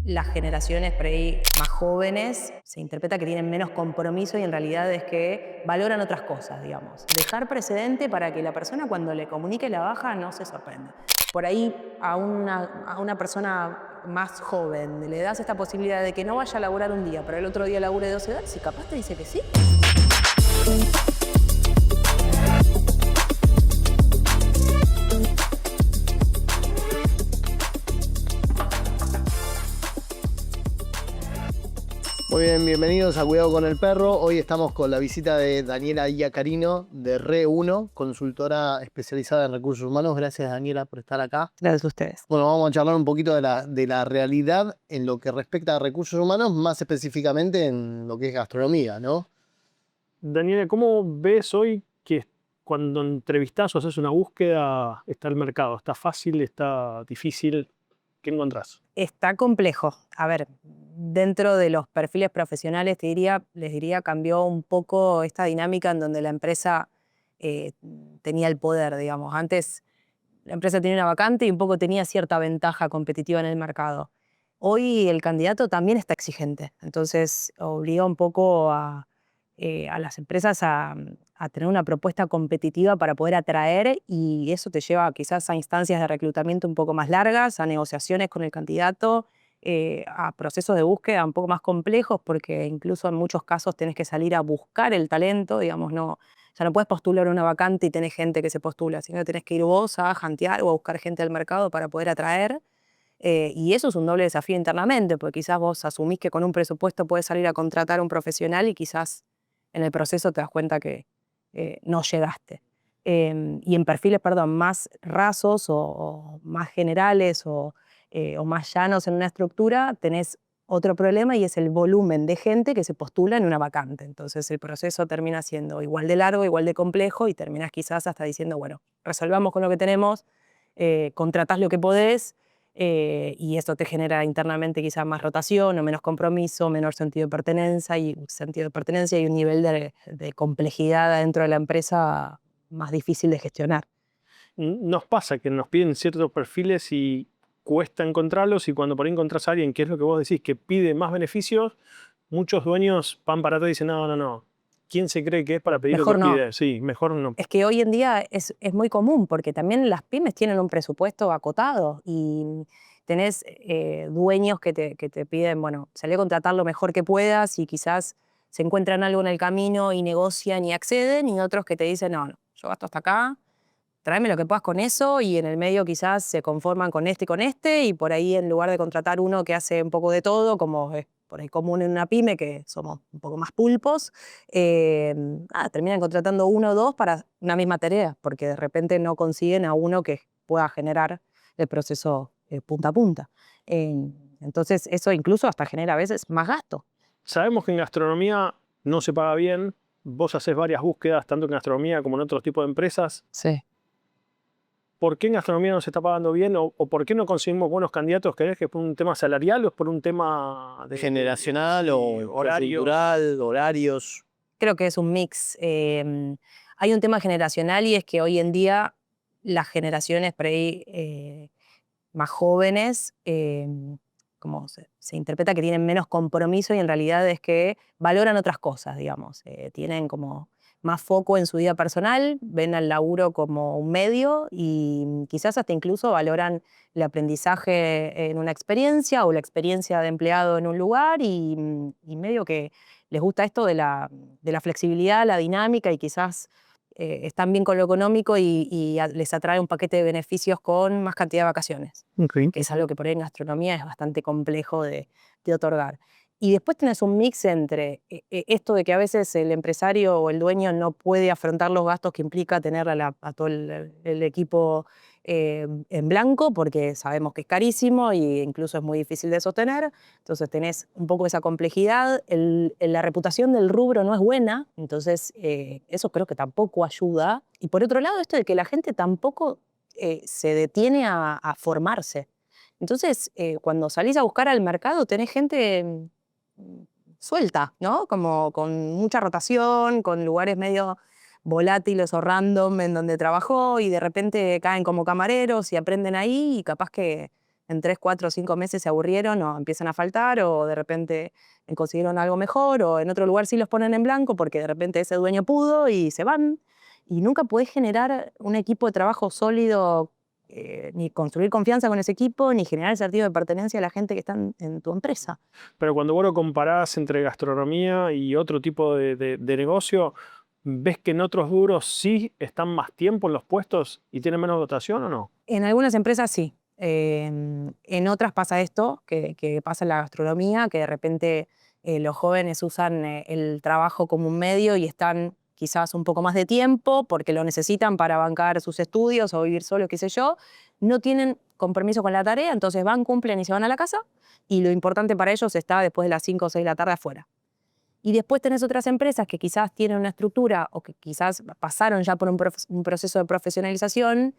las generaciones por ahí más jóvenes se interpreta que tienen menos compromiso y en realidad es que valoran otras cosas, digamos. Dejar precedente para que la persona cuando le comunique la baja no se sorprenda. Por ahí a una persona más joven le das esta posibilidad de que no vaya a laburar un día, pero el otro día labure 12 horas y capaz te dice que sí. Muy bien, bienvenidos a Cuidado con el Perro. Hoy estamos con la visita de Daniela Iacarino de Re1, consultora especializada en recursos humanos. Gracias, Daniela, por estar acá. Gracias a ustedes. Bueno, vamos a charlar un poquito de la realidad en lo que respecta a recursos humanos, más específicamente en lo que es gastronomía, ¿no? Daniela, ¿cómo ves hoy que cuando entrevistás o haces una búsqueda está el mercado? ¿Está fácil? ¿Está difícil? ¿Qué encontrás? Está complejo. A ver, dentro de los perfiles profesionales les diría, cambió un poco esta dinámica en donde la empresa tenía el poder, digamos. Antes la empresa tenía una vacante y un poco tenía cierta ventaja competitiva en el mercado. Hoy el candidato también está exigente, entonces obliga un poco a las empresas a tener una propuesta competitiva para poder atraer y eso te lleva quizás a instancias de reclutamiento un poco más largas, a negociaciones con el candidato, a procesos de búsqueda un poco más complejos porque incluso en muchos casos tenés que salir a buscar el talento, digamos, ya no puedes postular una vacante y tenés gente que se postula, sino que tenés que ir vos a jantear o a buscar gente del mercado para poder atraer. Y eso es un doble desafío internamente, porque quizás vos asumís que con un presupuesto puedes salir a contratar a un profesional y quizás en el proceso te das cuenta que no llegaste. Y en perfiles, perdón, más rasos o más generales o más llanos en una estructura, tenés otro problema y es el volumen de gente que se postula en una vacante. Entonces el proceso termina siendo igual de largo, igual de complejo y terminás quizás hasta diciendo, bueno, resolvamos con lo que tenemos, contratás lo que podés y eso te genera internamente quizás más rotación o menos compromiso, menor sentido de pertenencia y un nivel de complejidad dentro de la empresa más difícil de gestionar. Nos pasa que nos piden ciertos perfiles y cuesta encontrarlos y cuando por ahí encontrás a alguien, que es lo que vos decís, que pide más beneficios, muchos dueños van para atrás y dicen, no, no, no. ¿Quién se cree que es para pedir Mejor lo que no. pide? Sí, mejor no. Es que hoy en día es muy común porque también las pymes tienen un presupuesto acotado y tenés dueños que te piden, bueno, salí a contratar lo mejor que puedas y quizás se encuentran algo en el camino y negocian y acceden y otros que te dicen, no, no, yo gasto hasta acá, tráeme lo que puedas con eso y en el medio quizás se conforman con este y por ahí en lugar de contratar uno que hace un poco de todo, como es por ahí común en una pyme, que somos un poco más pulpos, terminan contratando uno o dos para una misma tarea, porque de repente no consiguen a uno que pueda generar el proceso punta a punta. Entonces eso incluso hasta genera a veces más gasto. Sabemos que en gastronomía no se paga bien. Vos haces varias búsquedas, tanto en gastronomía como en otros tipos de empresas. Sí. ¿Por qué en gastronomía no se está pagando bien o por qué no conseguimos buenos candidatos? ¿Crees que es por un tema salarial o es por un tema de Generacional o horarios? cultural, horarios. Creo que es un mix. Hay un tema generacional y es que hoy en día las generaciones por ahí, más jóvenes, como se interpreta que tienen menos compromiso y en realidad es que valoran otras cosas, digamos. Tienen como más foco en su vida personal, ven al laburo como un medio y quizás hasta incluso valoran el aprendizaje en una experiencia o la experiencia de empleado en un lugar y medio que les gusta esto de la flexibilidad, la dinámica y quizás están bien con lo económico y les atrae un paquete de beneficios con más cantidad de vacaciones, Okay. que es algo que por ahí en gastronomía es bastante complejo de otorgar. Y después tenés un mix entre esto de que a veces el empresario o el dueño no puede afrontar los gastos que implica tener a todo el equipo en blanco, porque sabemos que es carísimo e incluso es muy difícil de sostener. Entonces tenés un poco esa complejidad. La reputación del rubro no es buena, entonces eso creo que tampoco ayuda. Y por otro lado, esto de que la gente tampoco se detiene a formarse. Entonces, cuando salís a buscar al mercado, tenés gente suelta, ¿no? Como con mucha rotación, con lugares medio volátiles o random en donde trabajó y de repente caen como camareros y aprenden ahí y capaz que en 3, 4, 5 meses se aburrieron o empiezan a faltar o de repente consiguieron algo mejor o en otro lugar sí los ponen en blanco porque de repente ese dueño pudo y se van. Y nunca podés generar un equipo de trabajo sólido, ni construir confianza con ese equipo, ni generar el sentido de pertenencia a la gente que está en tu empresa. Pero cuando vos lo comparás entre gastronomía y otro tipo de negocio, ¿ves que en otros rubros sí están más tiempo en los puestos y tienen menos dotación o no? En algunas empresas sí. En otras pasa esto, que pasa en la gastronomía, que de repente los jóvenes usan el trabajo como un medio y están quizás un poco más de tiempo porque lo necesitan para bancar sus estudios o vivir solos, qué sé yo. No tienen compromiso con la tarea, entonces van, cumplen y se van a la casa y lo importante para ellos está después de las 5 o 6 de la tarde afuera. Y después tenés otras empresas que quizás tienen una estructura o que quizás pasaron ya por un proceso de profesionalización,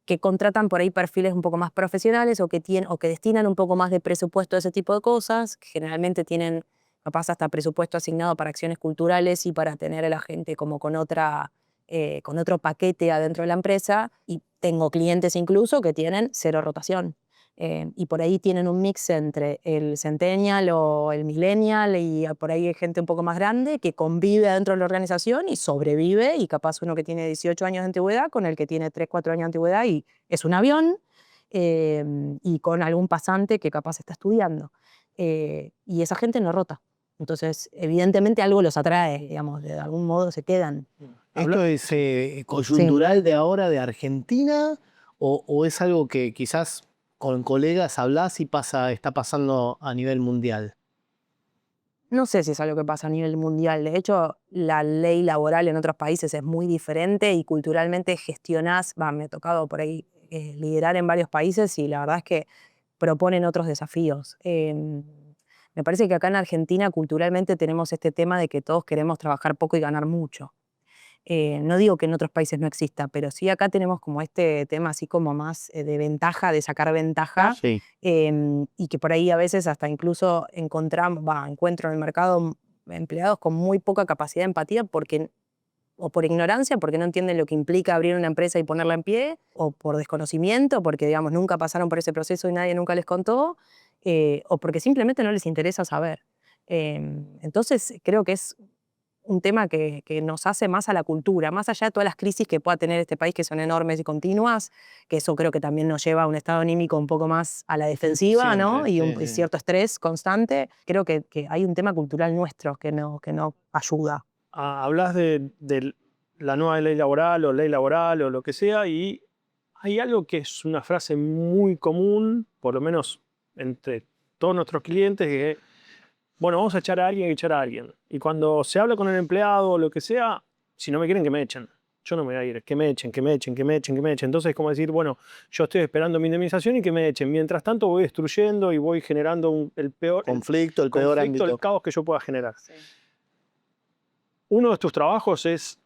que contratan por ahí perfiles un poco más profesionales o que destinan un poco más de presupuesto a ese tipo de cosas, que generalmente tienen capaz hasta presupuesto asignado para acciones culturales y para tener a la gente como con otro paquete adentro de la empresa. Y tengo clientes incluso que tienen 0 rotación. Y por ahí tienen un mix entre el centennial o el millennial y por ahí hay gente un poco más grande que convive dentro de la organización y sobrevive y capaz uno que tiene 18 años de antigüedad con el que tiene 3, 4 años de antigüedad y es un avión y con algún pasante que capaz está estudiando. Y esa gente no rota. Entonces, evidentemente algo los atrae, digamos, de algún modo se quedan. ¿Esto es coyuntural de ahora de Argentina o es algo que quizás con colegas hablás y está pasando a nivel mundial? No sé si es algo que pasa a nivel mundial. De hecho, la ley laboral en otros países es muy diferente y culturalmente me ha tocado por ahí liderar en varios países y la verdad es que proponen otros desafíos. Me parece que acá en Argentina culturalmente tenemos este tema de que todos queremos trabajar poco y ganar mucho. No digo que en otros países no exista, pero sí acá tenemos como este tema así como más de ventaja, de sacar ventaja, Sí. y que por ahí a veces hasta incluso encuentro en el mercado empleados con muy poca capacidad de empatía o por ignorancia, porque no entienden lo que implica abrir una empresa y ponerla en pie, o por desconocimiento, porque digamos nunca pasaron por ese proceso y nadie nunca les contó, o porque simplemente no les interesa saber. Entonces creo que es un tema que nos hace más a la cultura, más allá de todas las crisis que pueda tener este país, que son enormes y continuas, que eso creo que también nos lleva a un estado anímico un poco más a la defensiva, ¿no? Siempre, Y cierto estrés constante. Creo que hay un tema cultural nuestro que no ayuda. Hablas de la nueva ley laboral o lo que sea, y hay algo que es una frase muy común, por lo menos entre todos nuestros clientes, que bueno, vamos a echar a alguien, hay que echar a alguien. Y cuando se habla con el empleado o lo que sea, si no me quieren, que me echen. Yo no me voy a ir, que me echen, que me echen, que me echen, que me echen. Entonces es como decir, bueno, yo estoy esperando mi indemnización y que me echen. Mientras tanto voy destruyendo y voy generando el peor conflicto, el peor conflicto, ámbito. el caos que yo pueda generar. Sí. Uno de tus trabajos es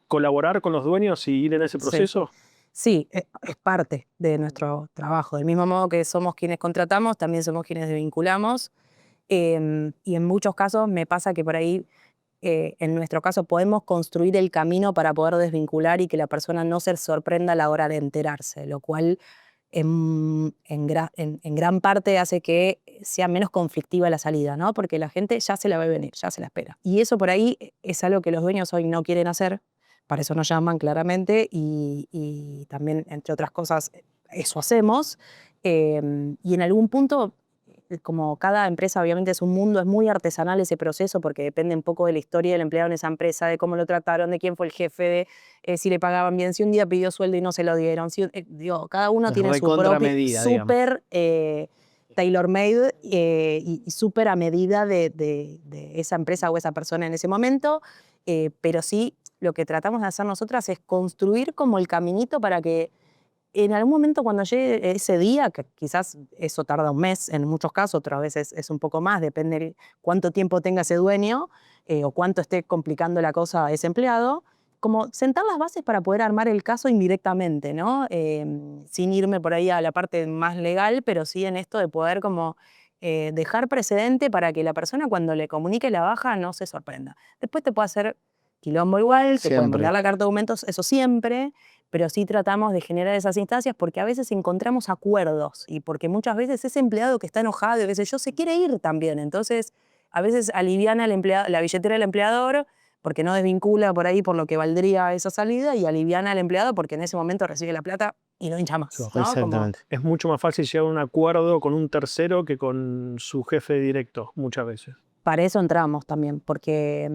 colaborar con los dueños y ir en ese proceso. Sí, es parte de nuestro trabajo. Del mismo modo que somos quienes contratamos, también somos quienes desvinculamos. Y en muchos casos me pasa que por ahí, en nuestro caso, podemos construir el camino para poder desvincular y que la persona no se sorprenda a la hora de enterarse, lo cual en gran parte hace que sea menos conflictiva la salida, ¿no? Porque la gente ya se la ve venir, ya se la espera. Y eso por ahí es algo que los dueños hoy no quieren hacer, para eso nos llaman claramente y también, entre otras cosas, eso hacemos. Y en algún punto, como cada empresa obviamente es un mundo, es muy artesanal ese proceso porque depende un poco de la historia del empleado en esa empresa, de cómo lo trataron, de quién fue el jefe, de si le pagaban bien, si un día pidió sueldo y no se lo dieron. Digo, cada uno Es tiene su recontra propio, medida, súper tailor-made y súper a medida de esa empresa o esa persona en ese momento, pero sí lo que tratamos de hacer nosotras es construir como el caminito para que en algún momento cuando llegue ese día, que quizás eso tarda un mes en muchos casos, otras veces es un poco más, depende de cuánto tiempo tenga ese dueño o cuánto esté complicando la cosa a ese empleado, como sentar las bases para poder armar el caso indirectamente, ¿no? Sin irme por ahí a la parte más legal, pero sí en esto de poder como dejar precedente para que la persona cuando le comunique la baja no se sorprenda. Después te puede hacer quilombo igual, te puede Siempre. mandar la carta de aumentos, eso siempre, pero sí tratamos de generar esas instancias porque a veces encontramos acuerdos y porque muchas veces ese empleado que está enojado y qué sé yo, se quiere ir también. Entonces, a veces aliviana la billetera del empleador porque no desvincula por ahí por lo que valdría esa salida y aliviana al empleado porque en ese momento recibe la plata y no hincha más, ¿no? Como, Exactamente. Es mucho más fácil llegar a un acuerdo con un tercero que con su jefe directo, muchas veces. para eso entramos también, porque,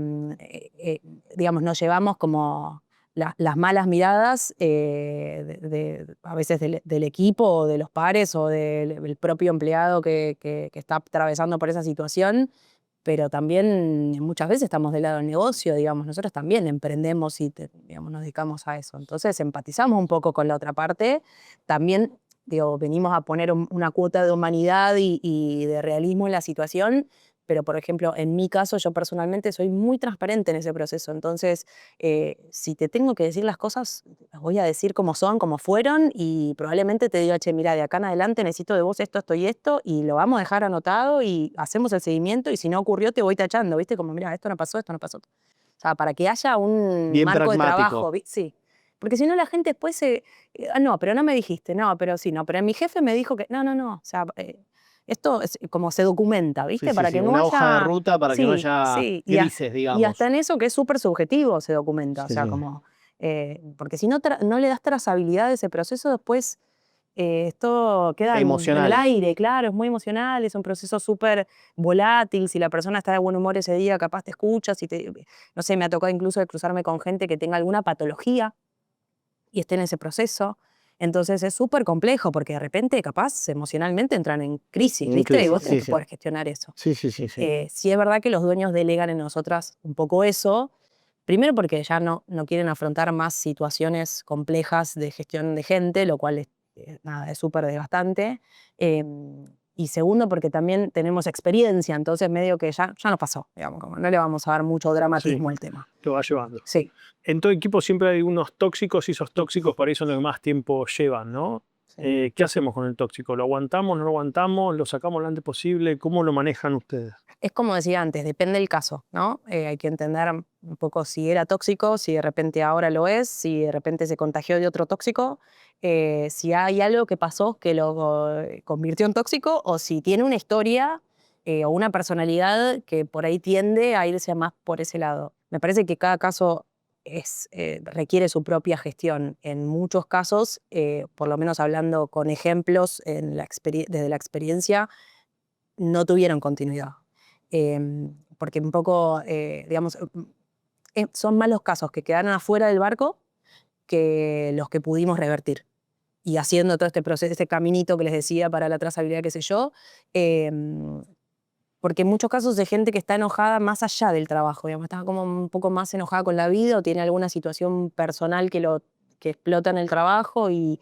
digamos, nos llevamos como las malas miradas a veces del equipo o de los pares o del propio empleado que está atravesando por esa situación, pero también muchas veces estamos del lado del negocio, digamos, nosotros también emprendemos y digamos, nos dedicamos a eso. Entonces empatizamos un poco con la otra parte, también digo, venimos a poner una cuota de humanidad y de realismo en la situación, pero por ejemplo, en mi caso, yo personalmente soy muy transparente en ese proceso, entonces si te tengo que decir las cosas, las voy a decir como son, como fueron, y probablemente te diga, che, mira, de acá en adelante necesito de vos esto, esto y esto, y lo vamos a dejar anotado y hacemos el seguimiento, y si no ocurrió te voy tachando, ¿viste? Como, mira, esto no pasó, esto no pasó. O sea, para que haya un Bien marco de pragmático. trabajo, sí. Porque si no la gente después no, pero no me dijiste, no, pero sí, no, pero mi jefe me dijo que, no, o sea, esto es como se documenta, ¿viste? Sí, para sí, que no una hoja de haya... ruta para que no haya grises, y digamos. hasta en eso que es súper subjetivo se documenta, o Sí, sea, sí. como... porque si no, no le das trazabilidad a ese proceso, después esto queda en el Emocional. aire, claro, es muy emocional, es un proceso súper volátil, si la persona está de buen humor ese día, capaz te escuchas, no sé, me ha tocado incluso de cruzarme con gente que tenga alguna patología y esté en ese proceso. Entonces es súper complejo porque de repente capaz emocionalmente entran en crisis, En ¿viste? Y crisis, vos tenés sí, que sí. poder gestionar eso. Sí, sí, sí, sí. Sí es verdad que los dueños delegan en nosotras un poco eso, primero porque ya no quieren afrontar más situaciones complejas de gestión de gente, lo cual nada, es súper desgastante. Y segundo porque también tenemos experiencia, entonces medio que ya nos pasó, digamos, como no le vamos a dar mucho dramatismo al tema. Lo va llevando. Sí. En todo equipo siempre hay unos tóxicos y esos tóxicos por ahí son los que más tiempo llevan, ¿no? Sí. ¿Qué hacemos con el tóxico? ¿Lo aguantamos, no lo aguantamos? ¿Lo sacamos lo antes posible? ¿Cómo lo manejan ustedes? Es como decía antes, depende del caso, ¿no? Hay que entender un poco si era tóxico, si de repente ahora lo es, si de repente se contagió de otro tóxico, si hay algo que pasó que lo convirtió en tóxico o si tiene una historia o una personalidad que por ahí tiende a irse más por ese lado. Me parece que cada caso requiere su propia gestión. En muchos casos, por lo menos hablando con ejemplos desde la experiencia, no tuvieron continuidad. Porque un poco, digamos, son más los casos que quedaron afuera del barco que los que pudimos revertir. Y haciendo todo este proceso, este caminito que les decía para la trazabilidad, qué sé yo, porque en muchos casos de gente que está enojada más allá del trabajo, digamos, está como un poco más enojada con la vida o tiene alguna situación personal que explota en el trabajo y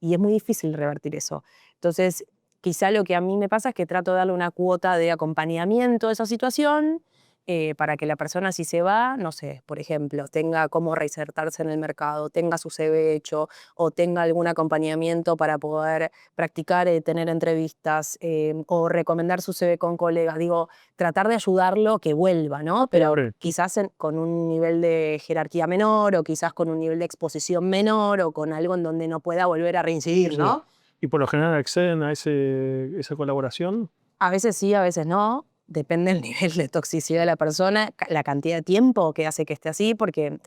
es muy difícil revertir eso. Entonces, quizá lo que a mí me pasa es que trato de darle una cuota de acompañamiento a esa situación para que la persona si se va, no sé, por ejemplo, tenga cómo reinsertarse en el mercado, tenga su CV hecho o tenga algún acompañamiento para poder practicar, tener entrevistas o recomendar su CV con colegas. Digo, tratar de ayudarlo a que vuelva, ¿no? Pero quizás con un nivel de jerarquía menor o quizás con un nivel de exposición menor o con algo en donde no pueda volver a reincidir, ¿no? ¿Y por lo general acceden a esa colaboración? A veces sí, a veces no. Depende del nivel de toxicidad de la persona, la cantidad de tiempo que hace que esté así, porque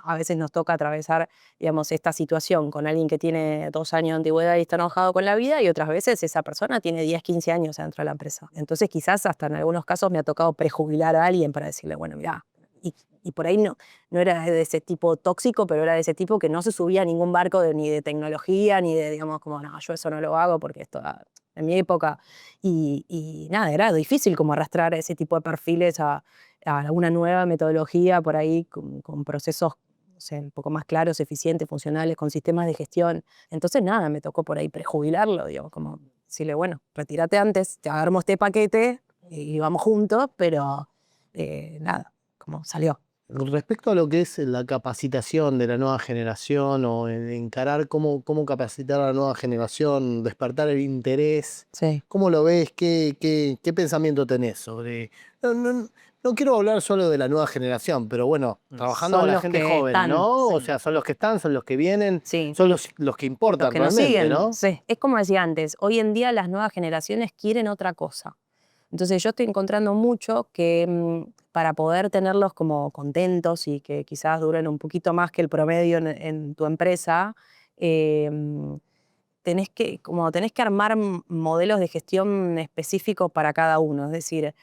a veces nos toca atravesar, digamos, esta situación con alguien que tiene 2 años de antigüedad y está enojado con la vida, y otras veces esa persona tiene 10, 15 años dentro de la empresa. Entonces quizás hasta en algunos casos me ha tocado prejubilar a alguien para decirle, bueno, mirá, y por ahí no era de ese tipo tóxico, pero era de ese tipo que no se subía a ningún barco ni de tecnología, ni de, digamos, como, no, yo eso no lo hago porque esto, en mi época, y nada, era difícil como arrastrar ese tipo de perfiles a una nueva metodología por ahí con procesos, no sé, un poco más claros, eficientes, funcionales, con sistemas de gestión. Entonces, nada, me tocó por ahí prejubilarlo, digamos, como decirle, bueno, retírate antes, te agarramos este paquete y vamos juntos, pero nada, como salió. Respecto a lo que es la capacitación de la nueva generación o en encarar cómo capacitar a la nueva generación, despertar el interés, Sí. ¿cómo lo ves? ¿Qué pensamiento tenés sobre...? No quiero hablar solo de la nueva generación, pero bueno, trabajando Son con la los gente que joven, están, ¿no? O sí. sea, son los que están, son los que vienen, Sí. son los que Los importan que nos realmente, siguen, ¿no? sí. Es como decía antes, hoy en día las nuevas generaciones quieren otra cosa. Entonces yo estoy encontrando mucho que para poder tenerlos como contentos y que quizás duren un poquito más que el promedio en tu empresa, tenés que armar modelos de gestión específicos para cada uno. Es decir,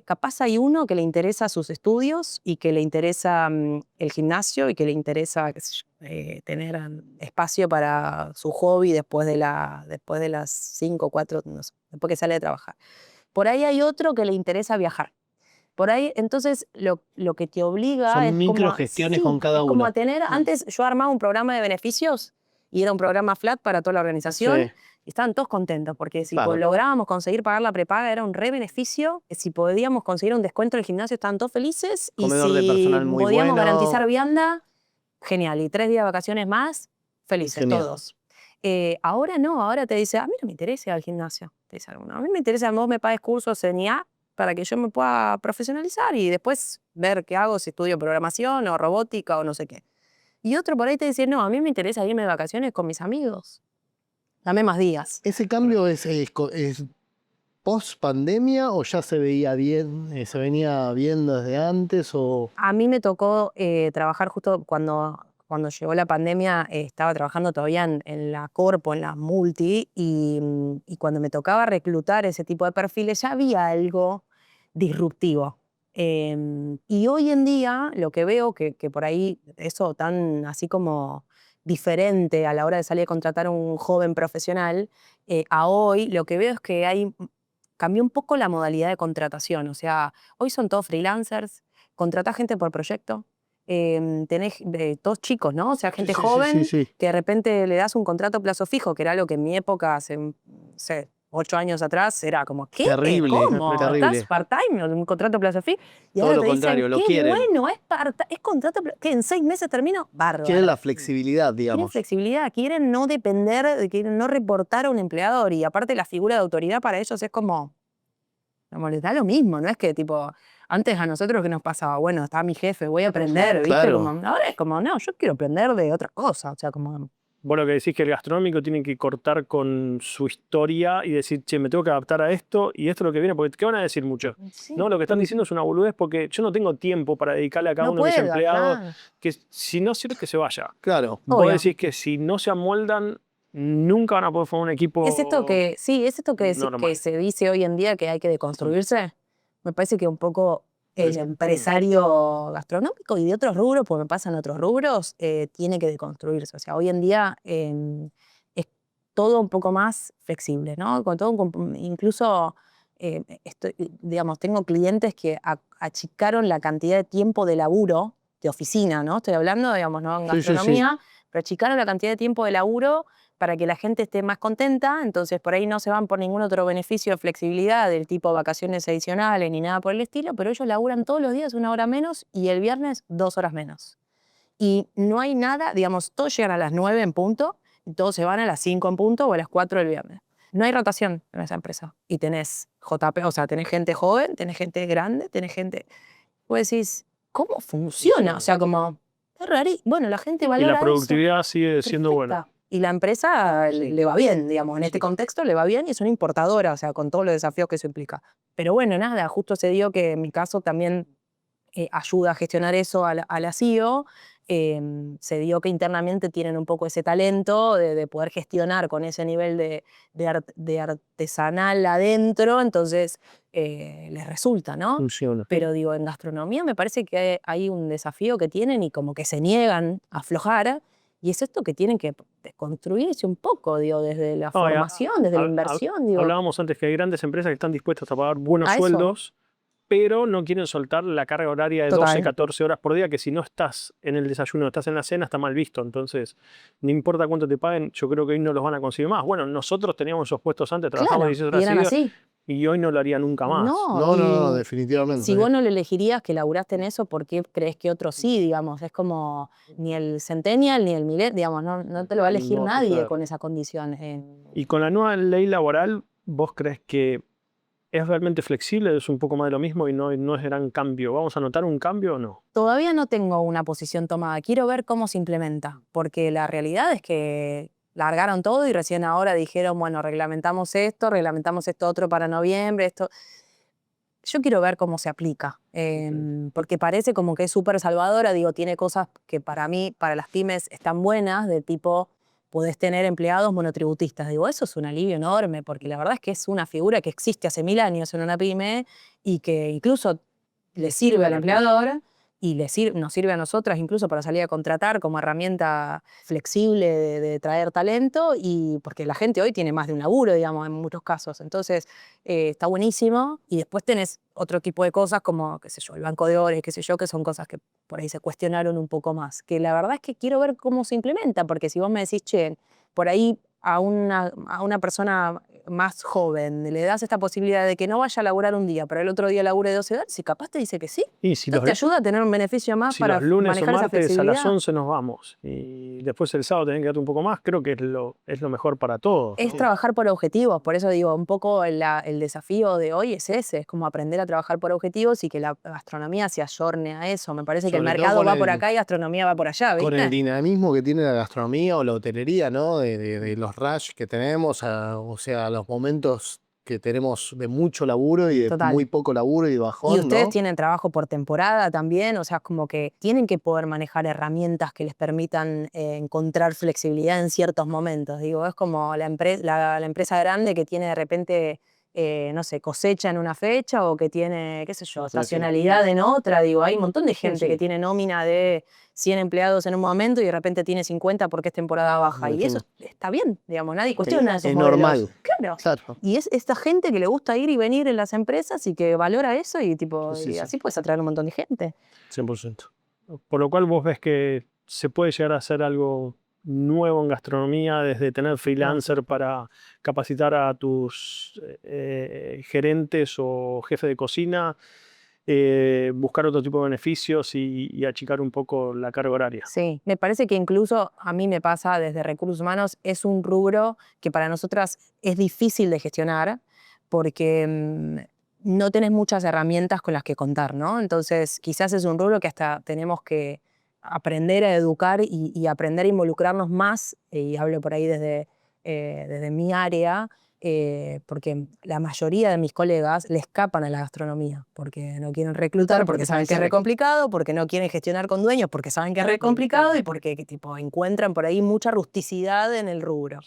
capaz hay uno que le interesa sus estudios y que le interesa el gimnasio y que le interesa qué sé yo, tener espacio para su hobby después de las 5 o 4, no sé, después que sale de trabajar. Por ahí hay otro que le interesa viajar. Por ahí, entonces, lo que te obliga Son es como microgestiones con cada es como uno. a tener, antes yo armaba un programa de beneficios y era un programa flat para toda la organización Sí, y estaban todos contentos porque si claro. lográbamos conseguir pagar la prepaga era un re beneficio, si podíamos conseguir un descuento en el gimnasio estaban todos felices y Comedor de si personal muy podíamos bueno. garantizar vianda, genial, y 3 días de vacaciones más, felices Genial. todos. Ahora no, ahora te dice, a mí no me interesa ir al gimnasio, te dice alguno. A mí me interesa que vos me pagues cursos en IA para que yo me pueda profesionalizar y después ver qué hago, si estudio programación o robótica o no sé qué. Y otro por ahí te dice, no, a mí me interesa irme de vacaciones con mis amigos. Dame más días. ¿Ese cambio es post pandemia o ya se veía bien, se venía viendo desde antes o A mí me tocó trabajar justo cuando llegó la pandemia, estaba trabajando todavía en la corpo, en la multi, y cuando me tocaba reclutar ese tipo de perfiles ya había algo disruptivo. Y hoy en día lo que veo, que por ahí eso tan así como diferente a la hora de salir a contratar a un joven profesional, a hoy lo que veo es que cambió un poco la modalidad de contratación. O sea, hoy son todos freelancers, contratás gente por proyecto, tenés todos chicos, ¿no? O sea, gente joven sí. que de repente le das un contrato a plazo fijo, que era lo que en mi época, hace, no sé, 8 años atrás, era como, ¿qué? Terrible, ¿Cómo? ¿Estás terrible. part-time? ¿Un contrato a plazo fijo? Y Todo ahora lo te contrario, dicen, lo qué quieren. bueno, es contrato a plazo, ¿qué? ¿En 6 meses termino? Quieren la Bárbaro. flexibilidad, Quieren digamos. flexibilidad, quieren no depender, quieren no reportar a un empleador. Y aparte la figura de autoridad para ellos es como, les da lo mismo, no es que tipo, antes a nosotros que nos pasaba, bueno, está mi jefe, voy a aprender, ¿viste? Claro. Como, ahora es como, no, yo quiero aprender de otra cosa, o sea, como... Vos lo que decís que el gastronómico tiene que cortar con su historia y decir, che, me tengo que adaptar a esto y esto es lo que viene, porque ¿qué van a decir muchos? Sí, No, lo que están diciendo es una boludez porque yo no tengo tiempo para dedicarle a cada no uno de mis puedo, empleados, claro. que si no sirve que se vaya. Claro. Vos Obvio. decís que si no se amoldan, nunca van a poder formar un equipo Es esto que, sí, es esto que normal. se dice hoy en día que hay que deconstruirse. Me parece que un poco el empresario gastronómico y de otros rubros, porque me pasan otros rubros, tiene que deconstruirse. O sea, hoy en día es todo un poco más flexible, ¿no? Con todo, incluso, digamos, tengo clientes que achicaron la cantidad de tiempo de laburo, de oficina, ¿no? Estoy hablando, digamos, no en Sí, sí, sí. gastronomía, pero achicaron la cantidad de tiempo de laburo para que la gente esté más contenta, entonces por ahí no se van por ningún otro beneficio de flexibilidad del tipo vacaciones adicionales ni nada por el estilo, pero ellos laburan todos los días 1 hora menos y el viernes 2 horas menos. Y no hay nada, digamos, todos llegan a las 9 en punto y todos se van a las 5 en punto o a las 4 del viernes. No hay rotación en esa empresa. Y tenés JP, o sea, tenés gente joven, tenés gente grande, tenés gente... Vos decís, ¿cómo funciona? O sea, como, es rarísimo. Bueno, la gente Y valora la eso. productividad sigue siendo buena. Perfecta. Y la empresa le va bien, digamos, en este contexto le va bien y es una importadora, o sea, con todos los desafíos que eso implica. Pero bueno, nada, justo se dio que en mi caso también ayuda a gestionar eso a la CEO. Se dio que internamente tienen un poco ese talento de poder gestionar con ese nivel de artesanal adentro, entonces les resulta, ¿no? Funciona. Pero digo, en gastronomía me parece que hay un desafío que tienen y como que se niegan a aflojar, y es esto que tienen que desconstruirse un poco, digo, desde la No, formación, desde la inversión, digo, hablábamos antes que hay grandes empresas que están dispuestas a pagar buenos a eso. sueldos, pero no quieren soltar la carga horaria de Total. 12, 14 horas por día, que si no estás en el desayuno, estás en la cena, está mal visto. Entonces, no importa cuánto te paguen, yo creo que hoy no los van a conseguir más. Bueno, nosotros teníamos esos puestos antes, trabajamos Claro, 16 y horas eran seguidas, así. y hoy no lo haría nunca más. No, y definitivamente. si vos no lo elegirías que laburaste en eso, ¿por qué crees que otros sí, digamos? Es como ni el centennial ni el millennial, digamos, no te lo va a elegir No va a nadie suceder. con esa condición. Y con la nueva ley laboral, ¿vos crees que es realmente flexible? ¿Es un poco más de lo mismo y no es gran cambio? ¿Vamos a notar un cambio o no? Todavía no tengo una posición tomada, quiero ver cómo se implementa, porque la realidad es que largaron todo y recién ahora dijeron, bueno, reglamentamos esto otro para noviembre, esto. Yo quiero ver cómo se aplica, porque parece como que es súper salvadora, digo, tiene cosas que para mí, para las pymes, están buenas, de tipo, podés tener empleados monotributistas. Digo, eso es un alivio enorme, porque la verdad es que es una figura que existe hace 1000 años en una pyme y que incluso le sirve al empleador y nos sirve a nosotras incluso para salir a contratar como herramienta flexible de traer talento, y porque la gente hoy tiene más de un laburo, digamos, en muchos casos. Entonces, está buenísimo. Y después tenés otro tipo de cosas como, qué sé yo, el banco de horas, qué sé yo, que son cosas que por ahí se cuestionaron un poco más. Que la verdad es que quiero ver cómo se implementa, porque si vos me decís, che, por ahí a una persona más joven le das esta posibilidad de que no vaya a laburar un día, pero el otro día labure 12 horas, si capaz te dice que sí. Y si Entonces te ayuda a tener un beneficio más si para los lunes o manejar esa martes a flexibilidad. las 11 nos vamos y después el sábado tenés que quedarte un poco más, creo que es lo mejor para todos. Es ¿no? trabajar por objetivos, por eso digo, un poco el desafío de hoy es ese, es como aprender a trabajar por objetivos y que la gastronomía se ayorne a eso. Me parece que el Sobre todo mercado con va el- por acá y gastronomía va por allá, Con el ¿viste? dinamismo que tiene la gastronomía o la hotelería, ¿no? De los rush que tenemos, o sea, los momentos que tenemos de mucho laburo y de Total. muy poco laburo y de Y bajón, ustedes ¿no? tienen trabajo por temporada también, o sea, es como que tienen que poder manejar herramientas que les permitan encontrar flexibilidad en ciertos momentos. Digo, es como la empresa grande que tiene de repente, no sé, cosecha en una fecha o que tiene, qué sé yo, estacionalidad en otra. Digo, hay un montón de gente que tiene nómina de 100 empleados en un momento y de repente tiene 50 porque es temporada baja. Y eso está bien, digamos, nadie cuestiona esos Es modelos. normal. Claro. Claro. Y es esta gente que le gusta ir y venir en las empresas y que valora eso y, tipo, Sí, y sí. así puedes atraer un montón de gente. 100%. Por lo cual vos ves que se puede llegar a hacer algo nuevo en gastronomía, desde tener freelancer para capacitar a tus gerentes o jefes de cocina, buscar otro tipo de beneficios y achicar un poco la carga horaria. Sí, me parece que incluso a mí me pasa desde recursos humanos, es un rubro que para nosotras es difícil de gestionar porque no tenés muchas herramientas con las que contar, ¿no? Entonces quizás es un rubro que hasta tenemos que aprender a educar y aprender a involucrarnos más, y hablo por ahí desde mi área, porque la mayoría de mis colegas le escapan a la gastronomía, porque no quieren reclutar, porque saben que es re complicado, porque no quieren gestionar con dueños, porque saben que es re complicado y porque tipo, encuentran por ahí mucha rusticidad en el rubro.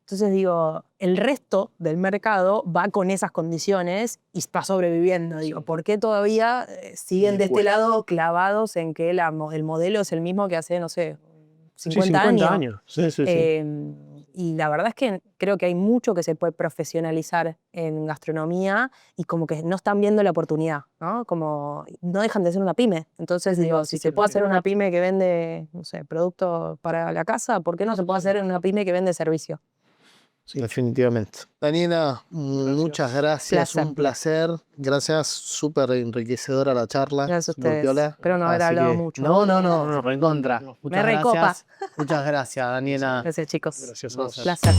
Entonces digo, el resto del mercado va con esas condiciones y está sobreviviendo. Digo, ¿por qué todavía siguen de este lado clavados en que el modelo es el mismo que hace, no sé, 50 años? Sí. Y la verdad es que creo que hay mucho que se puede profesionalizar en gastronomía y como que no están viendo la oportunidad, ¿no? Como no dejan de ser una pyme. Entonces digo, si se puede hacer una pyme que vende, no sé, productos para la casa, ¿por qué no se puede hacer una pyme que vende servicio? Sí. Definitivamente. Daniela, muchas gracias, Placer. un placer. Gracias, súper enriquecedora la charla. Gracias a súper ustedes. piola. Espero no haber Así hablado que- mucho. No, recontra. Me Muchas recopa. gracias. Muchas gracias, Daniela. Gracias, chicos. Gracias a vos. Placer.